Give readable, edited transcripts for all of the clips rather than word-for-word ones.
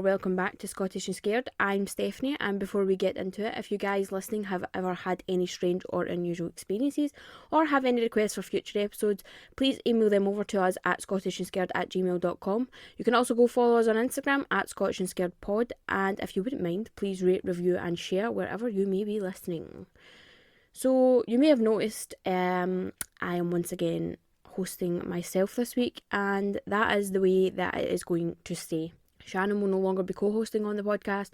Welcome back to Scottish and Scared. I'm Stefanie, and before we get into it, if you guys listening have ever had any strange or unusual experiences or have any requests for future episodes, please email them over to us at scottishandscared@gmail.com. You can also go follow us on Instagram at scottishandscaredpod, and if you wouldn't mind, please rate, review and share wherever you may be listening. So you may have noticed I am once again hosting myself this week, and that is the way that it is going to stay. Shannon will no longer be co-hosting on the podcast.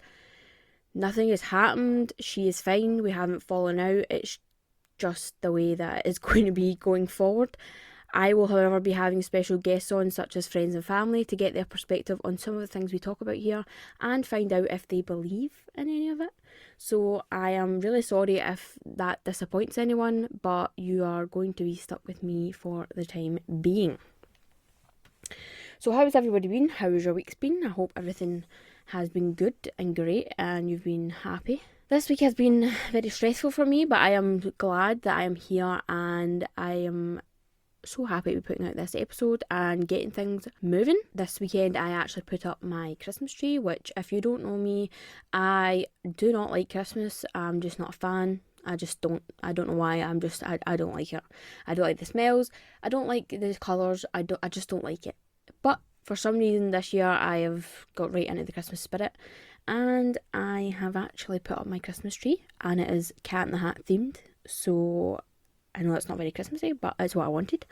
Nothing has happened. She is fine. We haven't fallen out. It's just the way that it is going to be going forward. I will, however, be having special guests on, such as friends and family, to get their perspective on some of the things we talk about here and find out if they believe in any of it. So I am really sorry if that disappoints anyone, but you are going to be stuck with me for the time being. So how has everybody been? How has your week's been? I hope everything has been good and great and you've been happy. This week has been very stressful for me, but I am glad that I am here and I am so happy to be putting out this episode and getting things moving. This weekend I actually put up my Christmas tree, which if you don't know me, I do not like Christmas. I'm just not a fan. I don't know why. I don't like it. I don't like the smells. I don't like the colours. I just don't like it. But for some reason this year I have got right into the Christmas spirit and I have actually put up my Christmas tree, and it is Cat in the Hat themed. So I know it's not very Christmassy, but it's what I wanted.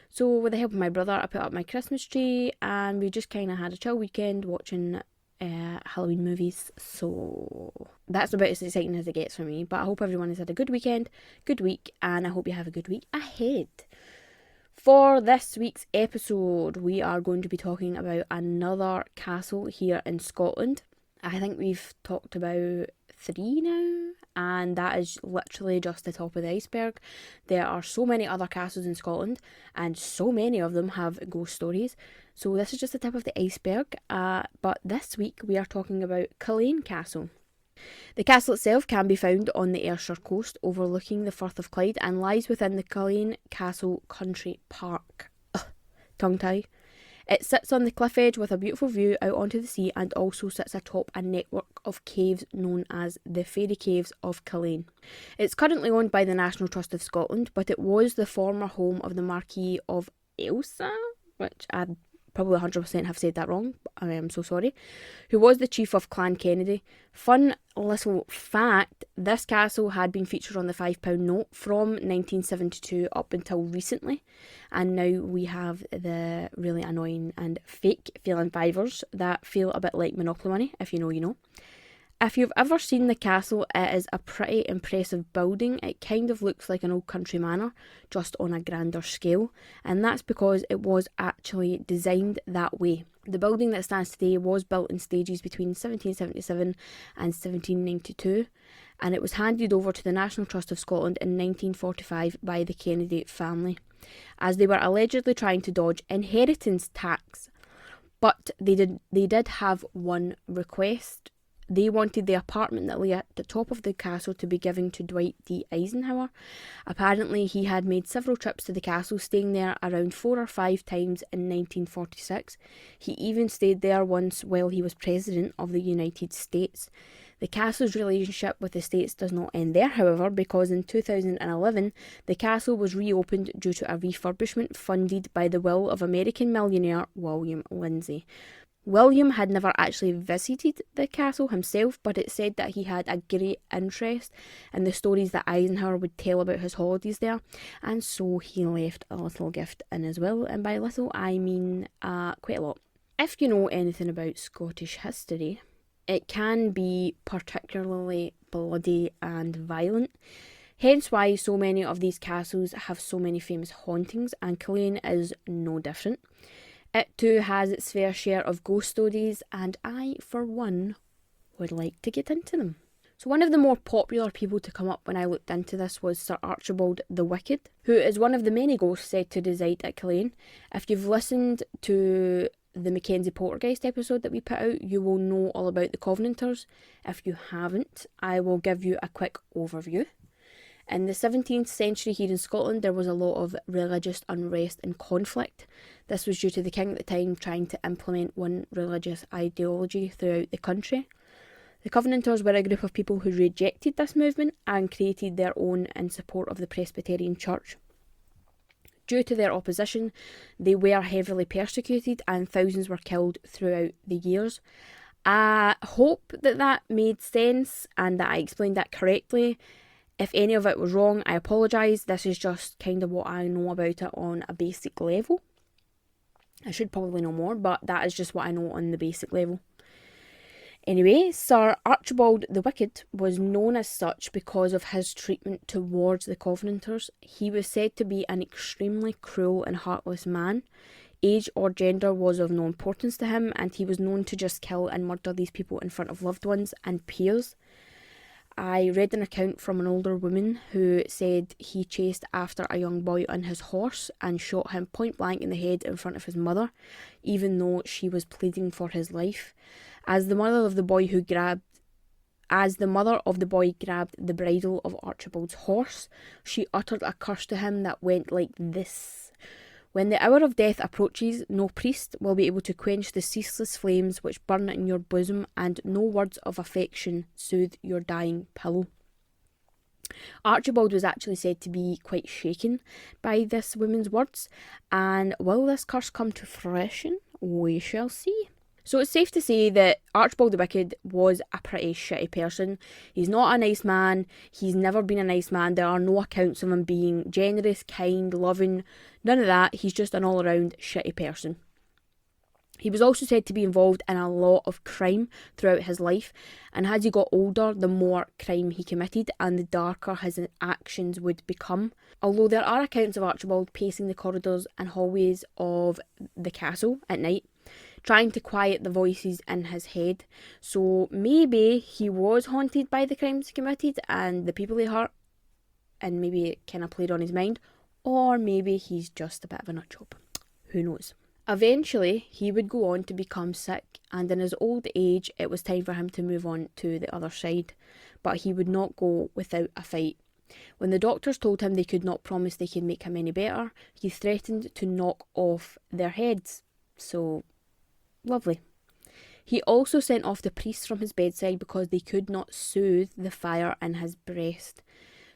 So with the help of my brother, I put up my Christmas tree and we just kind of had a chill weekend watching Halloween movies. So that's about as exciting as it gets for me. But I hope everyone has had a good weekend, good week, and I hope you have a good week ahead. For this week's episode, we are going to be talking about another castle here in Scotland. I think we've talked about 3 now, and that is literally just the top of the iceberg. There are so many other castles in Scotland, and so many of them have ghost stories. So this is just the tip of the iceberg, but this week we are talking about Culzean Castle. The castle itself can be found on the Ayrshire coast overlooking the Firth of Clyde and lies within the Culzean Castle Country Park. Tongue tie. It sits on the cliff edge with a beautiful view out onto the sea and also sits atop a network of caves known as the Fairy Caves of Culzean. It's currently owned by the National Trust of Scotland, but it was the former home of the Marquis of Ailsa, which I probably 100% have said that wrong, I am so sorry, who was the chief of Clan Kennedy. Fun little fact, this castle had been featured on the £5 note from 1972 up until recently, and now we have the really annoying and fake feeling fivers that feel a bit like Monopoly money. If you know, you know. If you've ever seen the castle, it is a pretty impressive building. It kind of looks like an old country manor, just on a grander scale, and that's because it was actually designed that way. The building that stands today was built in stages between 1777 and 1792, and it was handed over to the National Trust of Scotland in 1945 by the Kennedy family, as they were allegedly trying to dodge inheritance tax. But they did have one request. They wanted the apartment that lay at the top of the castle to be given to Dwight D. Eisenhower. Apparently, he had made several trips to the castle, staying there around 4 or 5 times in 1946. He even stayed there once while he was President of the United States. The castle's relationship with the States does not end there, however, because in 2011, the castle was reopened due to a refurbishment funded by the will of American millionaire William Lindsay. William had never actually visited the castle himself, but it said that he had a great interest in the stories that Eisenhower would tell about his holidays there, and so he left a little gift in as well, and by little I mean quite a lot. If you know anything about Scottish history, it can be particularly bloody and violent, hence why so many of these castles have so many famous hauntings, and Culzean is no different. It too has its fair share of ghost stories, and I, for one, would like to get into them. So one of the more popular people to come up when I looked into this was Sir Archibald the Wicked, who is one of the many ghosts said to reside at Culzean. If you've listened to the Mackenzie Poltergeist episode that we put out, you will know all about the Covenanters. If you haven't, I will give you a quick overview. In the 17th century here in Scotland, there was a lot of religious unrest and conflict. This was due to the king at the time trying to implement one religious ideology throughout the country. The Covenanters were a group of people who rejected this movement and created their own in support of the Presbyterian Church. Due to their opposition, they were heavily persecuted and thousands were killed throughout the years. I hope that made sense and that I explained that correctly. If any of it was wrong, I apologise. This is just kind of what I know about it on a basic level. I should probably know more, but that is just what I know on the basic level. Anyway, Sir Archibald the Wicked was known as such because of his treatment towards the Covenanters. He was said to be an extremely cruel and heartless man. Age or gender was of no importance to him, and he was known to just kill and murder these people in front of loved ones and peers. I read an account from an older woman who said he chased after a young boy on his horse and shot him point blank in the head in front of his mother, even though she was pleading for his life. As the mother of the boy grabbed the bridle of Archibald's horse, she uttered a curse to him that went like this: "When the hour of death approaches, no priest will be able to quench the ceaseless flames which burn in your bosom, and no words of affection soothe your dying pillow." Archibald was actually said to be quite shaken by this woman's words, and will this curse come to fruition? We shall see. So it's safe to say that Archibald the Wicked was a pretty shitty person. He's not a nice man. He's never been a nice man. There are no accounts of him being generous, kind, loving, none of that. He's just an all-around shitty person. He was also said to be involved in a lot of crime throughout his life, and as he got older, the more crime he committed and the darker his actions would become. Although there are accounts of Archibald pacing the corridors and hallways of the castle at night, trying to quiet the voices in his head. So maybe he was haunted by the crimes he committed and the people he hurt, and maybe it kind of played on his mind, or maybe he's just a bit of a nutjob. Who knows? Eventually, he would go on to become sick, and in his old age, it was time for him to move on to the other side. But he would not go without a fight. When the doctors told him they could not promise they could make him any better, he threatened to knock off their heads. So, lovely. He also sent off the priests from his bedside because they could not soothe the fire in his breast.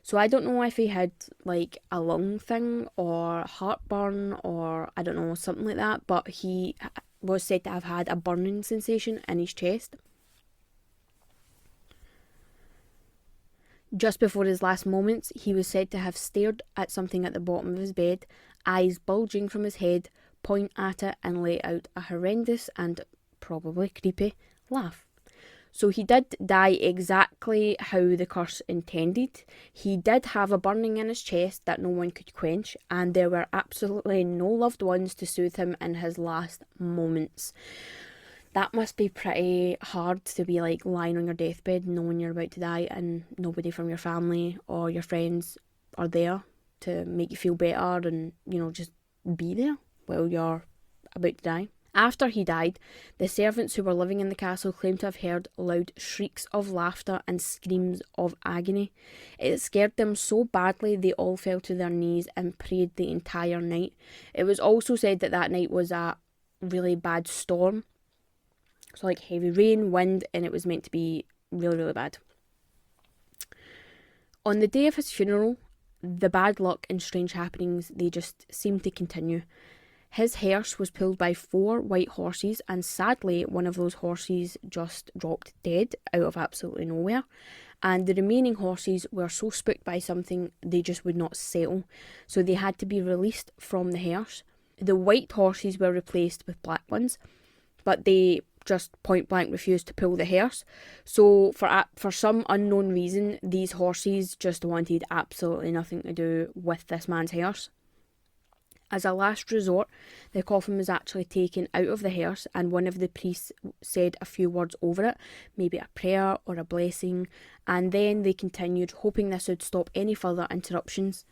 So I don't know if he had like a lung thing or heartburn or I don't know, something like that, but he was said to have had a burning sensation in his chest. Just before his last moments, he was said to have stared at something at the bottom of his bed, eyes bulging from his head, point at it and let out a horrendous and probably creepy laugh. So he did die exactly how the curse intended. He did have a burning in his chest that no one could quench, and there were absolutely no loved ones to soothe him in his last moments. That must be pretty hard to be like lying on your deathbed knowing you're about to die and nobody from your family or your friends are there to make you feel better and, you know, just be there while you're about to die. After he died, the servants who were living in the castle claimed to have heard loud shrieks of laughter and screams of agony. It scared them so badly they all fell to their knees and prayed the entire night. It was also said that that night was a really bad storm. So like heavy rain, wind, and it was meant to be really, really bad. On the day of his funeral, the bad luck and strange happenings, they just seemed to continue. His hearse was pulled by 4 white horses, and sadly one of those horses just dropped dead out of absolutely nowhere, and the remaining horses were so spooked by something they just would not settle, so they had to be released from the hearse. The white horses were replaced with black ones, but they just point blank refused to pull the hearse. So for some unknown reason, these horses just wanted absolutely nothing to do with this man's hearse. As a last resort, the coffin was actually taken out of the hearse and one of the priests said a few words over it, maybe a prayer or a blessing, and then they continued, hoping this would stop any further interruptions.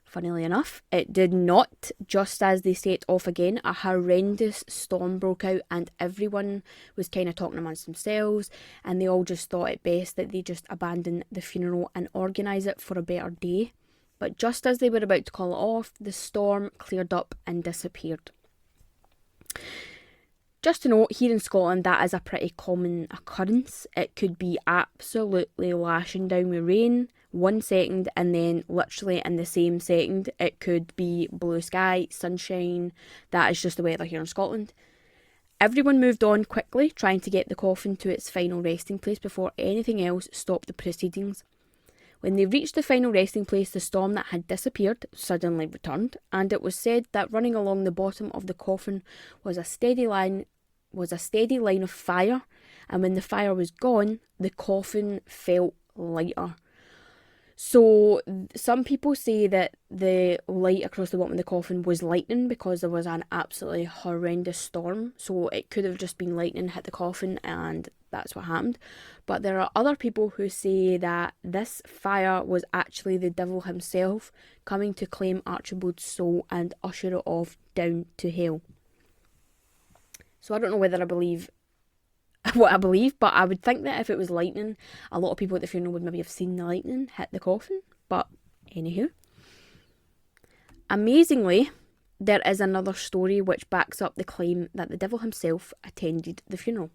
Funnily enough, it did not. Just as they set off again, a horrendous storm broke out and everyone was kind of talking amongst themselves, and they all just thought it best that they just abandon the funeral and organise it for a better day. But just as they were about to call it off, the storm cleared up and disappeared. Just to note, here in Scotland, that is a pretty common occurrence. It could be absolutely lashing down with rain 1 second, and then literally in the same second, it could be blue sky, sunshine. That is just the weather here in Scotland. Everyone moved on quickly, trying to get the coffin to its final resting place before anything else stopped the proceedings. When they reached the final resting place, the storm that had disappeared suddenly returned, and it was said that running along the bottom of the coffin was a steady line of fire, and when the fire was gone, the coffin felt lighter. So some people say that the light across the bottom of the coffin was lightning because there was an absolutely horrendous storm. So it could have just been lightning hit the coffin and that's what happened. But there are other people who say that this fire was actually the devil himself coming to claim Archibald's soul and usher it off down to hell. So I don't know whether I believe what I believe, but I would think that if it was lightning, a lot of people at the funeral would maybe have seen the lightning hit the coffin. But anywho, amazingly, there is another story which backs up the claim that the devil himself attended the funeral.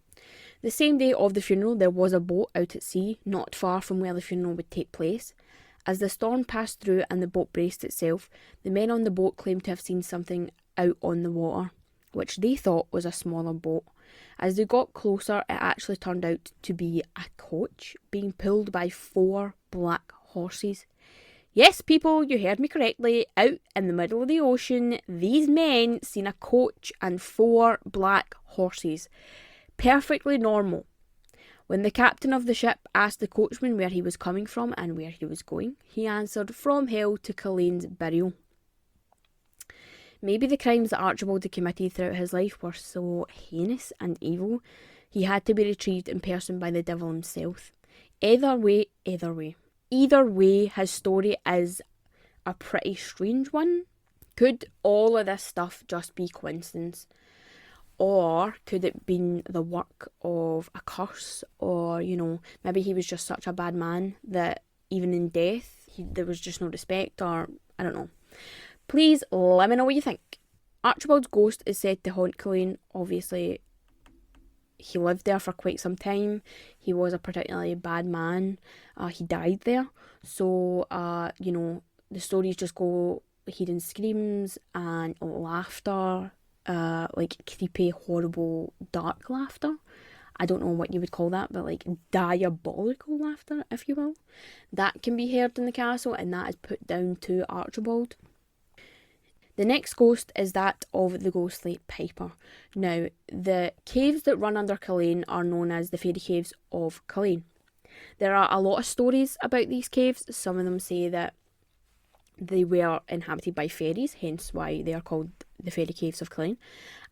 The same day of the funeral, there was a boat out at sea, not far from where the funeral would take place. As the storm passed through and the boat braced itself, the men on the boat claimed to have seen something out on the water, which they thought was a smaller boat. As they got closer, it actually turned out to be a coach being pulled by 4 black horses. Yes, people, you heard me correctly. Out in the middle of the ocean, these men seen a coach and 4 black horses. Perfectly normal. When the captain of the ship asked the coachman where he was coming from and where he was going, he answered, from hell to Culzean's burial. Maybe the crimes that Archibald had committed throughout his life were so heinous and evil, he had to be retrieved in person by the devil himself. Either way, his story is a pretty strange one. Could all of this stuff just be coincidence? Or could it be the work of a curse? Or, maybe he was just such a bad man that even in death, there was just no respect, or I don't know. Please let me know what you think. Archibald's ghost is said to haunt Culzean. Obviously, he lived there for quite some time. He was a particularly bad man. He died there. So, the stories just go hearing screams and laughter, like creepy, horrible, dark laughter. I don't know what you would call that, but like diabolical laughter, if you will. That can be heard in the castle, and that is put down to Archibald. The next ghost is that of the ghostly Piper. Now, the caves that run under Culzean are known as the Fairy Caves of Culzean. There are a lot of stories about these caves. Some of them say that they were inhabited by fairies, hence why they are called the Fairy Caves of Culzean.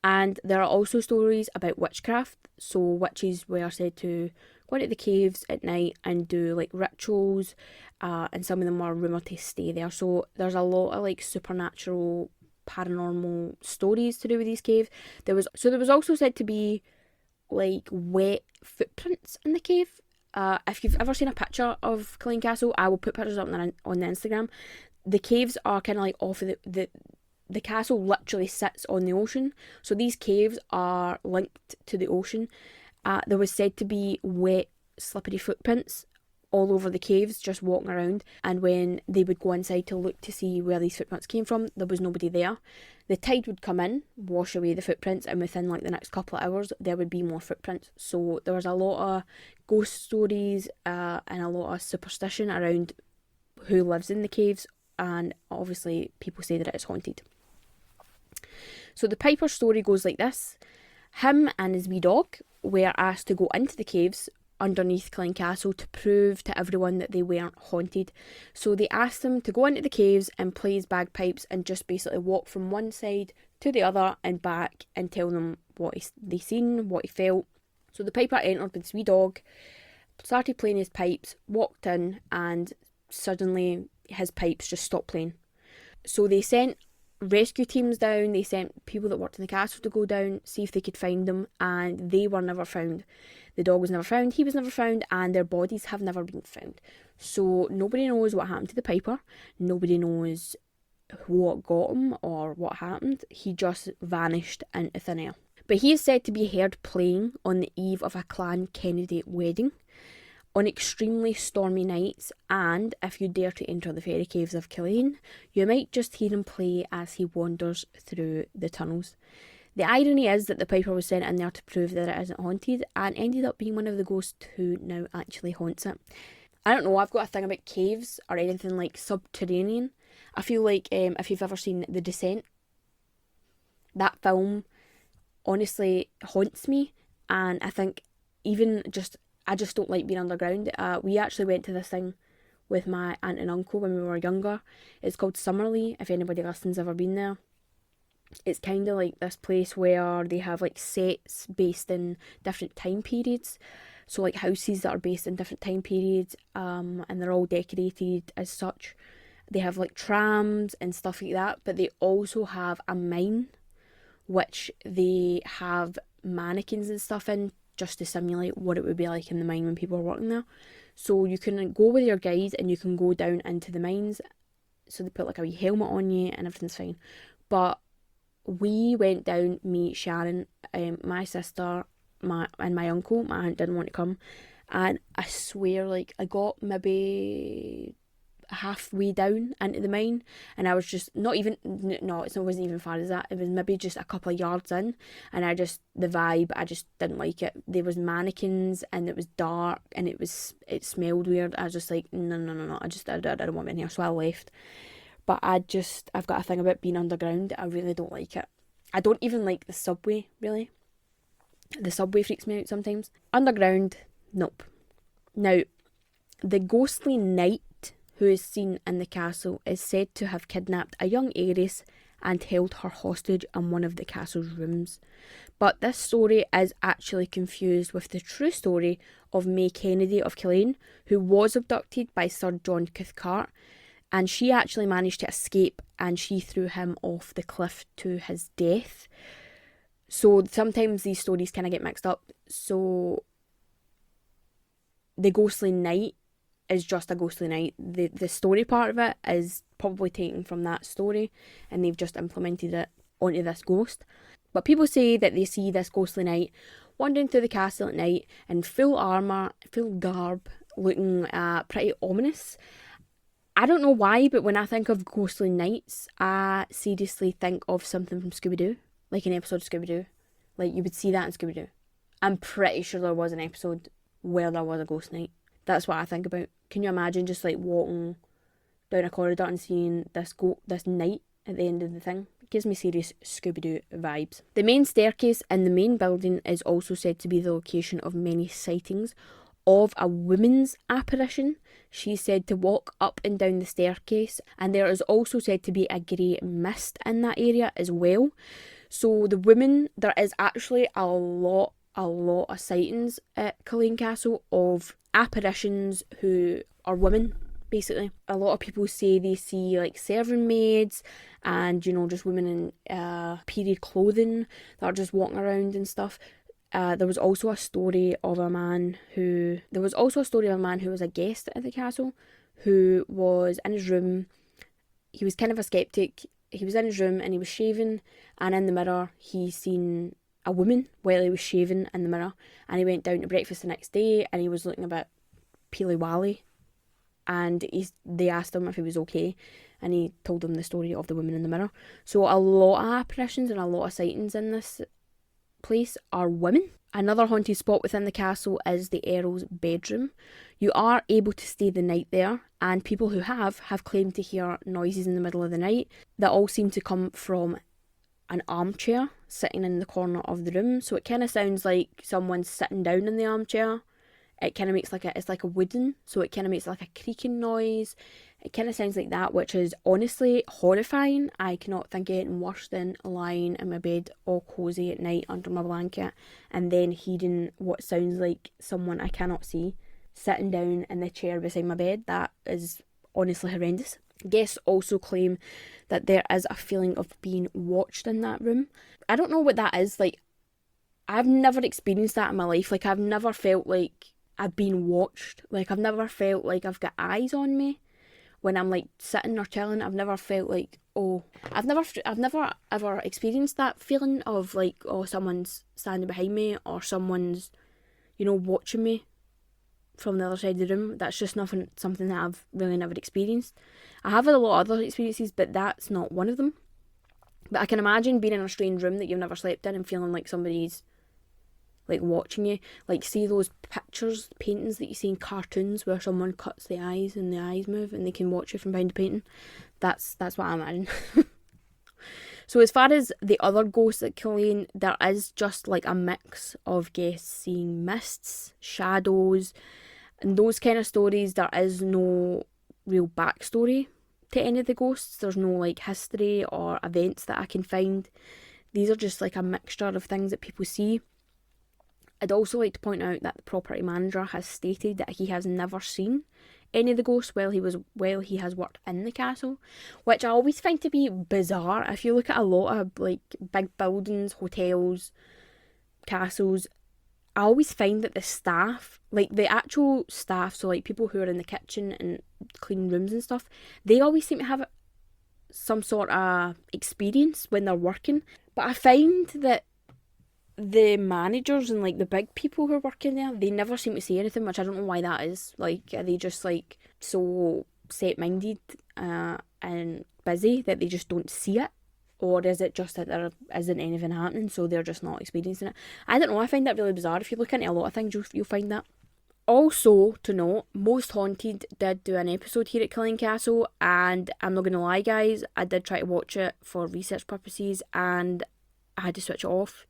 And there are also stories about witchcraft. So witches were said to go into the caves at night and do like rituals, and some of them are rumoured to stay there. So there's a lot of like supernatural, paranormal stories to do with these caves. There was also said to be like wet footprints in the cave. If you've ever seen a picture of Culzean Castle, I will put pictures up on the Instagram. The caves are kind of like off of the castle literally sits on the ocean, so these caves are linked to the ocean. There was said to be wet, slippery footprints all over the caves, just walking around, and when they would go inside to look to see where these footprints came from, there was nobody there. The tide would come in, wash away the footprints, and within like the next couple of hours, there would be more footprints. So there was a lot of ghost stories and a lot of superstition around who lives in the caves, and obviously people say that it is haunted. So the Piper story goes like this. Him and his wee dog were asked to go into the caves underneath Culzean Castle to prove to everyone that they weren't haunted. So they asked him to go into the caves and play his bagpipes and just basically walk from one side to the other and back and tell them what they seen, what he felt. So the piper entered with his wee dog, started playing his pipes, walked in, and suddenly his pipes just stopped playing. So they sent rescue teams down, they sent people that worked in the castle to go down, see if they could find them, and they were never found. The dog was never found, he was never found, and their bodies have never been found. So nobody knows what happened to the piper, nobody knows what got him or what happened. He just vanished into thin air. But he is said to be heard playing on the eve of a Clan Kennedy wedding, on extremely stormy nights, and if you dare to enter the fairy caves of Culzean, you might just hear him play as he wanders through the tunnels. The irony is that the piper was sent in there to prove that it isn't haunted and ended up being one of the ghosts who now actually haunts it. I don't know, I've got a thing about caves or anything like subterranean. I feel like if you've ever seen The Descent, that film honestly haunts me, and I think I just don't like being underground. We actually went to this thing with my aunt and uncle when we were younger. It's called Summerley, if anybody listening's ever been there. It's kind of like this place where they have like sets based in different time periods. So like houses that are based in different time periods, and they're all decorated as such. They have like trams and stuff like that, but they also have a mine, which they have mannequins and stuff in, just to simulate what it would be like in the mine when people are working there. So you can go with your guide and you can go down into the mines. So they put like a wee helmet on you and everything's fine. But we went down, me, Sharon, my sister, and my uncle. My aunt didn't want to come. And I swear, like, I got maybe halfway down into the mine, and I was just not even, no, it wasn't even far as that, it was maybe just a couple of yards in, and the vibe, I just didn't like it. There was mannequins and it was dark and it smelled weird. I was just like, no, I don't want to be in here, so I left. But I've got a thing about being underground. I really don't like it. I don't even like the subway, really. The subway freaks me out sometimes. Underground, nope. Now, the ghostly knight who is seen in the castle is said to have kidnapped a young heiress and held her hostage in one of the castle's rooms. But this story is actually confused with the true story of May Kennedy of Culzean, who was abducted by Sir John Cathcart, and she actually managed to escape and she threw him off the cliff to his death. So sometimes these stories kind of get mixed up. So the ghostly knight is just a ghostly knight. The story part of it is probably taken from that story and they've just implemented it onto this ghost. But people say that they see this ghostly knight wandering through the castle at night in full armour, full garb, looking pretty ominous. I don't know why, but when I think of ghostly knights, I seriously think of something from Scooby-Doo, like an episode of Scooby-Doo. Like you would see that in Scooby-Doo. I'm pretty sure there was an episode where there was a ghost knight. That's what I think about. Can you imagine just like walking down a corridor and seeing this knight at the end of the thing? It gives me serious Scooby-Doo vibes. The main staircase in the main building is also said to be the location of many sightings of a woman's apparition. She's said to walk up and down the staircase, and there is also said to be a grey mist in that area as well. So the woman, there is actually a lot of sightings at Culzean Castle of apparitions who are women, basically. A lot of people say they see like serving maids and, you know, just women in period clothing that are just walking around and stuff. There was also a story of a man who was a guest at the castle, who was in his room. He was kind of a skeptic. He was in his room and he was shaving, and in the mirror he seen a woman while he was shaving in the mirror, and he went down to breakfast the next day and he was looking a bit peely-wally, and they asked him if he was okay, and he told them the story of the woman in the mirror. So a lot of apparitions and a lot of sightings in this place are women. Another haunted spot within the castle is the Earl's bedroom. You are able to stay the night there, and people who have claimed to hear noises in the middle of the night that all seem to come from an armchair sitting in the corner of the room. So it kind of sounds like someone's sitting down in the armchair It kind of makes it's like a wooden, so it kind of makes like a creaking noise. It kind of sounds like that, which is honestly horrifying. I cannot think of anything worse than lying in my bed all cosy at night under my blanket and then hearing what sounds like someone I cannot see sitting down in the chair beside my bed. That is honestly horrendous. Guests also claim that there is a feeling of being watched in that room. I don't know what that is. Like, I've never experienced that in my life. Like, I've never felt like I've been watched. Like, I've never felt like I've got eyes on me when I'm like sitting or chilling. I've never felt like, oh, I've never ever experienced that feeling of like, oh, someone's standing behind me or someone's, watching me from the other side of the room. That's just something that I've really never experienced. I have had a lot of other experiences, but that's not one of them. But I can imagine being in a strange room that you've never slept in and feeling like somebody's like watching you. Like, see those pictures, paintings that you see in cartoons where someone cuts the eyes and the eyes move and they can watch you from behind the painting. That's what I imagine. So as far as the other ghosts at Culzean, there is just like a mix of guests seeing mists, shadows, and those kind of stories. There is no real backstory to any of the ghosts. There's no like history or events that I can find. These are just like a mixture of things that people see. I'd also like to point out that the property manager has stated that he has never seen any of the ghosts while he has worked in the castle, which I always find to be bizarre. If you look at a lot of like big buildings, hotels, castles, I always find that the staff, like the actual staff, so like people who are in the kitchen and cleaning rooms and stuff, they always seem to have some sort of experience when they're working. But I find that the managers and like the big people who are working there, they never seem to say anything, which I don't know why that is. Like, are they just like so set-minded and busy that they just don't see it? Or is it just that there isn't anything happening, so they're just not experiencing it? I don't know, I find that really bizarre. If you look into a lot of things, you'll find that. Also, to note, Most Haunted did do an episode here at Culzean Castle, and I'm not going to lie, guys, I did try to watch it for research purposes, and I had to switch it off,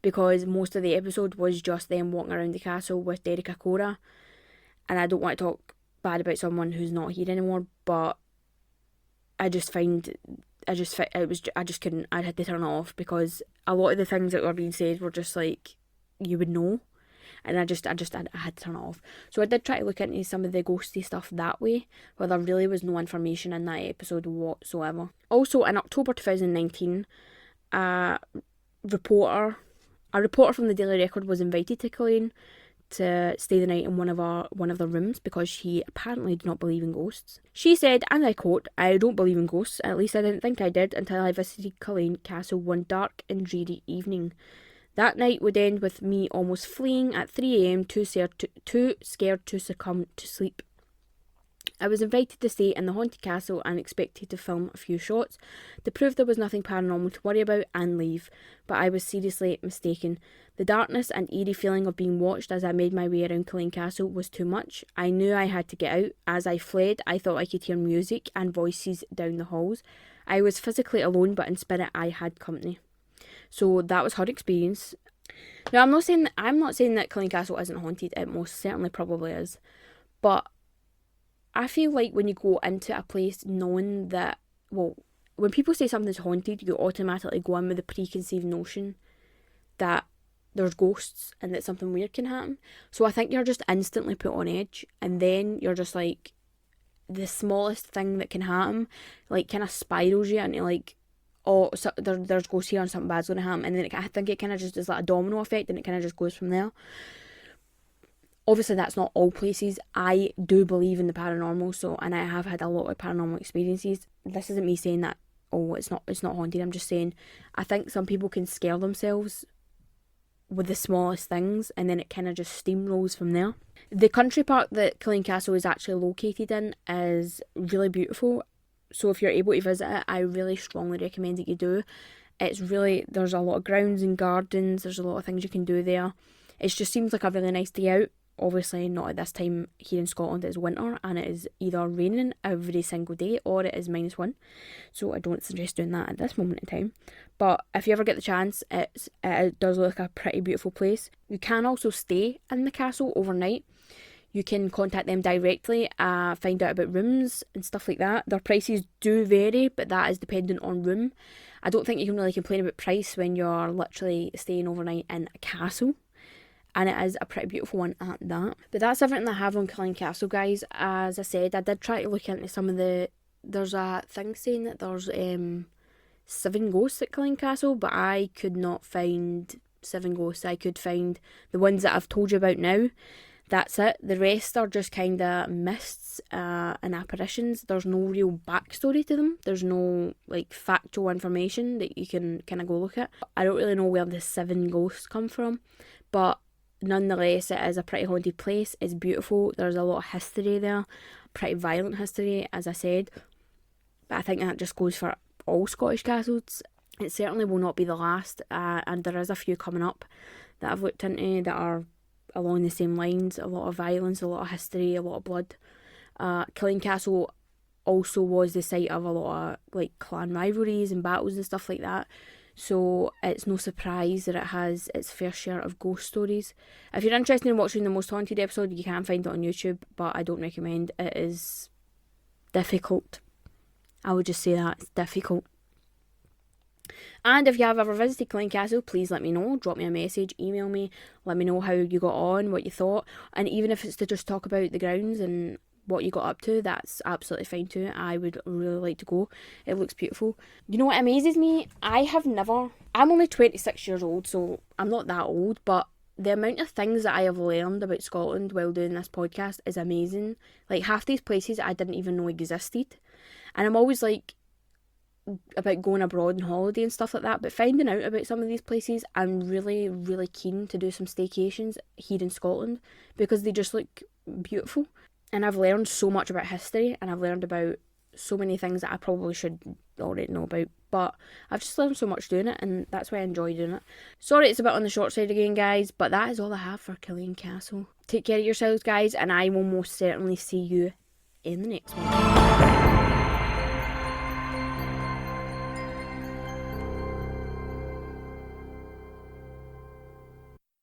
because most of the episode was just them walking around the castle with Derek Akora, and I don't want to talk bad about someone who's not here anymore, but I just couldn't. I had to turn it off, because a lot of the things that were being said were just like, you would know, and I had to turn it off. So I did try to look into some of the ghosty stuff that way, but there really was no information in that episode whatsoever. Also, in October 2019, a reporter from the Daily Record was invited to Culzean to stay the night in one of their rooms, because she apparently did not believe in ghosts. She said, and I quote, "I don't believe in ghosts, at least I didn't think I did until I visited Culzean Castle one dark and dreary evening. That night would end with me almost fleeing at 3 a.m, too scared to succumb to sleep. I was invited to stay in the haunted castle and expected to film a few shots to prove there was nothing paranormal to worry about and leave, but I was seriously mistaken. The darkness and eerie feeling of being watched as I made my way around Culzean Castle was too much. I knew I had to get out. As I fled, I thought I could hear music and voices down the halls. I was physically alone, but in spirit I had company." So that was her experience. Now, I'm not saying that Culzean Castle isn't haunted. It most certainly probably is, but I feel like when you go into a place knowing that, well, when people say something's haunted, you automatically go in with the preconceived notion that there's ghosts and that something weird can happen. So I think you're just instantly put on edge, and then you're just like, the smallest thing that can happen, like, kind of spirals you into like, oh, so there's ghosts here and something bad's going to happen, and then I think it kind of just is like a domino effect, and it kind of just goes from there. Obviously, that's not all places. I do believe in the paranormal, and I have had a lot of paranormal experiences. This isn't me saying that, oh, it's not haunted. I'm just saying, I think some people can scare themselves with the smallest things, and then it kind of just steamrolls from there. The country park that Culzean Castle is actually located in is really beautiful. So if you're able to visit it, I really strongly recommend that you do. There's a lot of grounds and gardens. There's a lot of things you can do there. It just seems like a really nice day out. Obviously not at this time here in Scotland. It's winter and it is either raining every single day or it is -1, so I don't suggest doing that at this moment in time. But if you ever get the chance, it does look like a pretty beautiful place. You can also stay in the castle overnight. you can contact them directly, find out about rooms and stuff like that. Their prices do vary, but that is dependent on room. I don't think you can really complain about price when you're literally staying overnight in a castle. And it is a pretty beautiful one at that. But that's everything I have on Culzean Castle, guys. As I said, I did try to look into some of the... There's a thing saying that there's 7 ghosts at Culzean Castle, but I could not find 7 ghosts. I could find the ones that I've told you about now. That's it. The rest are just kind of mists and apparitions. There's no real backstory to them. There's no like factual information that you can kind of go look at. I don't really know where the 7 ghosts come from, but nonetheless it is a pretty haunted place. It's beautiful. There's a lot of history there, pretty violent history, as I said. But I think that just goes for all Scottish castles. It certainly will not be the last, and there is a few coming up that I've looked into that are along the same lines. A lot of violence, a lot of history, a lot of blood. Culzean Castle also was the site of a lot of like clan rivalries and battles and stuff like that, so it's no surprise that it has its fair share of ghost stories. If you're interested in watching the most haunted episode, you can find it on YouTube, but I don't recommend. It is difficult. I would just say that, it's difficult. And if you have ever visited Culzean Castle, please let me know. Drop me a message, email me, let me know how you got on, what you thought. And even if it's to just talk about the grounds and what you got up to, that's absolutely fine too. I would really like to go. It looks beautiful. You know what amazes me? I'm only 26 years old, so I'm not that old, but the amount of things that I have learned about Scotland while doing this podcast is amazing. Like half these places I didn't even know existed. And I'm always like, about going abroad and holiday and stuff like that, but finding out about some of these places, I'm really, really keen to do some staycations here in Scotland because they just look beautiful. And I've learned so much about history, and I've learned about so many things that I probably should already know about, but I've just learned so much doing it, and that's why I enjoy doing it. Sorry it's a bit on the short side again, guys, but that is all I have for Culzean Castle. Take care of yourselves, guys, and I will most certainly see you in the next one.